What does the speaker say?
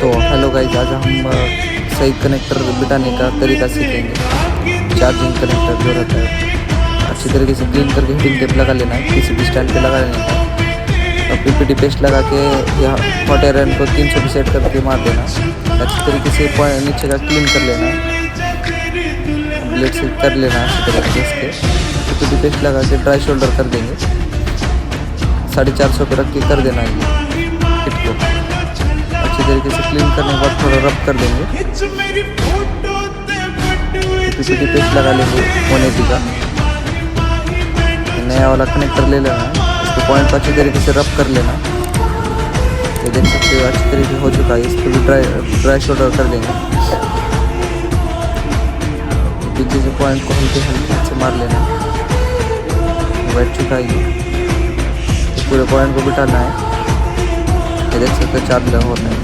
तो hello guys, आज हम सही कनेक्टर बिठाने का तरीका सीखेंगे। चार्जिंग कनेक्टर जो रहता है अच्छी तरीके से क्लीन करके हीटिंग टेप लगा लेना है, किसी भी स्टैंड पे लगा लेना है। और पीपीटी पेस्ट लगा के या हॉट एयर को 300 पे सेट करके मार देना। अच्छी तरीके से नीचे का क्लीन कर लेना है, ब्लेड से कर लेना है अच्छी तरीके से। पीपीटी पेस्ट लगा के ड्राई शोल्डर कर देंगे, 450 पे रख के कर देना है ये किट को। अच्छी तरीके से क्लीन करने के बाद थोड़ा रब कर देंगे, पीपीटी पेस्ट लगा लेंगे 180 का। नया वाला कनेक्टर ले लेना है, इसको पॉइंट को अच्छी तरीके से रब कर लेना। ये देख सकते हो अच्छी तरीके हो चुका है। इसको भी ड्राई शोल्डर कर देंगे। पीछे से पॉइंट को हल्के हल्के से मार लेना। बैठ चुका है ये, पूरे पॉइंट को बिठाना है। ये देख सकते हो चार्ज हो रहा है।